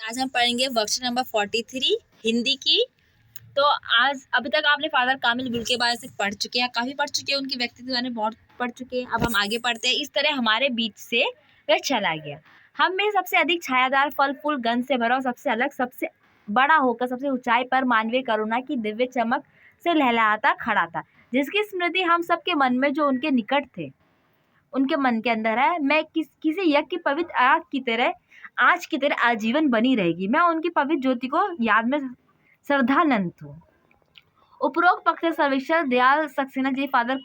आज हम पढ़ेंगे वर्कशीट नंबर 43 हिंदी की। तो आज अभी तक आपने फादर कामिल बुल्के के बारे से पढ़ चुके हैं, काफ़ी पढ़ चुके हैं, उनकी व्यक्तित्व बारे में बहुत पढ़ चुके हैं। अब हम आगे पढ़ते हैं। इस तरह हमारे बीच से वह चला गया, हम में सबसे अधिक छायादार, फल फूल गंध से भरा और सबसे अलग, सबसे बड़ा होकर सबसे ऊंचाई पर मानवीय करुणा की दिव्य चमक से लहलहाता खड़ा था, जिसकी स्मृति हम सबके मन में जो उनके निकट थे, उनके मन के अंदर है। मैं किसी यज्ञ की पवित्र आग की तरह, आज की तरह आजीवन बनी रहेगी। मैं उनकी पवित्र ज्योति को याद में श्रद्धानंद हूँ। उपरोक्त पक्ष सर्वेश्वर दयाल सक्सेना जी फादर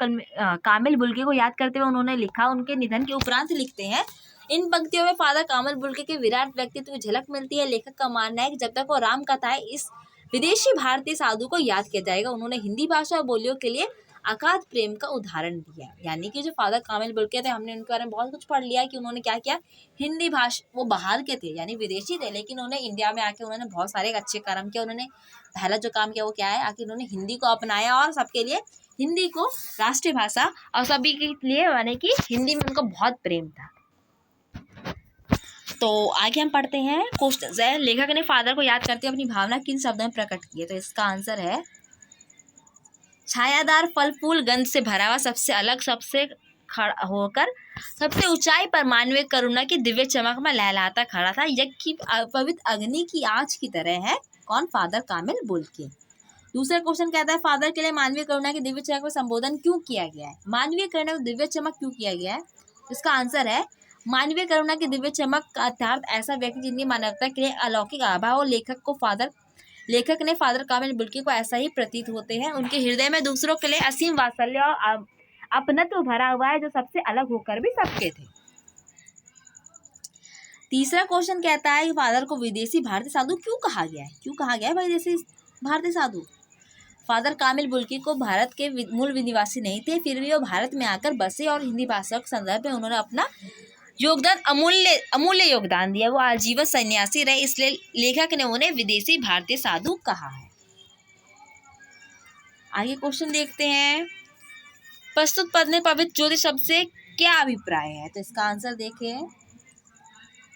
कामिल बुल्के को याद करते हुए उन्होंने लिखा। उनके निधन के उपरांत लिखते हैं, इन पंक्तियों में फादर कामिल बुल्के के विराट व्यक्तित्व की झलक मिलती है। लेखक का मानना है कि जब तक वो राम कथाएं इस विदेशी भारतीय साधु को याद किया जाएगा। उन्होंने हिंदी भाषा और बोलियों के लिए अगाध प्रेम का उदाहरण दिया। यानी कि जो फादर कामिल बुल्के थे, हमने उनके बारे में बहुत कुछ पढ़ लिया कि उन्होंने क्या किया। हिंदी भाषा, वो बाहर के थे यानी विदेशी थे, लेकिन उन्होंने इंडिया में आके उन्होंने बहुत सारे अच्छे कर्म किए। उन्होंने पहला जो काम किया वो क्या है, आखिर उन्होंने हिंदी को अपनाया और सबके लिए हिंदी को राष्ट्रीय भाषा और सभी के लिए, यानी कि हिंदी में उनको बहुत प्रेम था। तो आगे हम पढ़ते हैं। क्वेश्चन है, लेखक ने फादर को याद करते हुए अपनी भावना किन शब्दों में प्रकट की है। तो इसका आंसर है, छायादार, फल फूल गंध से भरा हुआ, सबसे अलग, सबसे खड़ा होकर सबसे ऊंचाई पर मानवीय करुणा की दिव्य चमक में लहलहाता खड़ा था, यज्ञ की पवित्र अग्नि की आँच की तरह है। कौन? फादर कामिल बुल्के। दूसरा क्वेश्चन कहता है, फादर के लिए मानवीय करुणा की दिव्य चमक में संबोधन क्यों किया गया है। मानवीय करुणा की दिव्य चमक क्यों किया गया है? इसका आंसर है, मानवीय करुणा की दिव्य चमक का अर्थात ऐसा व्यक्ति जिनकी मानवता के लिए अलौकिक आभा हो। लेखक ने फादर कामिल बुल्के को ऐसा ही प्रतीत होते हैं। उनके हृदय में दूसरों के लिए असीम वात्सल्य और अपनत्व भरा हुआ है, जो सबसे अलग होकर भी सबके थे। तीसरा क्वेश्चन कहता है, फादर को विदेशी भारतीय साधु क्यों कहा गया है। क्यों कहा गया है विदेशी भारतीय साधु? फादर कामिल बुल्के को भारत के मूल निवासी नहीं थे, फिर भी वो भारत में आकर बसे और हिंदी भाषा के संदर्भ में उन्होंने अपना योगदान, अमूल्य योगदान दिया। वो आजीवन सन्यासी रहे, इसलिए लेखक ने उन्हें विदेशी भारतीय साधु कहा है। आगे क्वेश्चन देखते हैं, प्रस्तुत पद में पवित्र ज्योति शब्द से क्या अभिप्राय है। तो इसका आंसर देखें,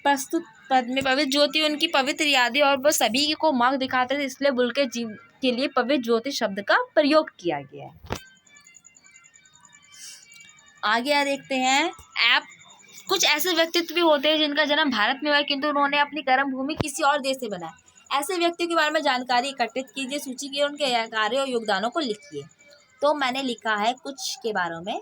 प्रस्तुत पद में पवित्र ज्योति उनकी पवित्र यादें और वह सभी को मार्ग दिखाते थे, इसलिए बुल्के जी के लिए पवित्र ज्योति शब्द का प्रयोग किया गया है। आगे देखते हैं, कुछ ऐसे व्यक्तित्व भी होते हैं जिनका जन्म भारत में हुआ है, किंतु उन्होंने अपनी कर्म भूमि किसी और देश से बनाया। ऐसे व्यक्तियों के बारे में जानकारी एकत्रित कीजिए, सूची कीजिए, उनके कार्यों और योगदानों को लिखिए। तो मैंने लिखा है कुछ के बारे में।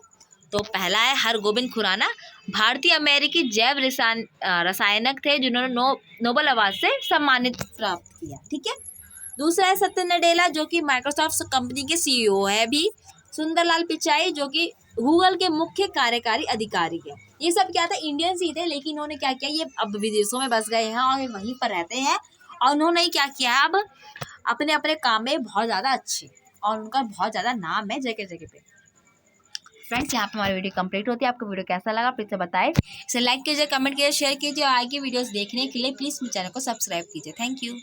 तो पहला है हरगोबिंद खुराना, भारतीय अमेरिकी जैव रसायनक थे, जिन्होंने नोबेल अवार्ड से सम्मानित प्राप्त किया। ठीक है। दूसरा है सत्य नडेला, जो कि माइक्रोसॉफ्ट कंपनी के CEO है भी। सुंदरलाल पिचाई, जो कि गूगल के मुख्य कार्यकारी अधिकारी है। ये सब क्या था, इंडियंस ही थे, लेकिन उन्होंने क्या किया, ये अब विदेशों में बस गए हैं और वहीं पर रहते हैं, और उन्होंने क्या किया, अब अपने अपने काम में बहुत ज़्यादा अच्छे, और उनका बहुत ज़्यादा नाम है जगह जगह पे। फ्रेंड्स, यहाँ पे हमारी वीडियो कंप्लीट होती है। आपको वीडियो कैसा लगा प्लीज़ बताएं। इसे लाइक कीजिए, कमेंट कीजिए, शेयर कीजिए, और आगे वीडियोस देखने के लिए प्लीज़ मेरे चैनल को सब्सक्राइब कीजिए। Thank you.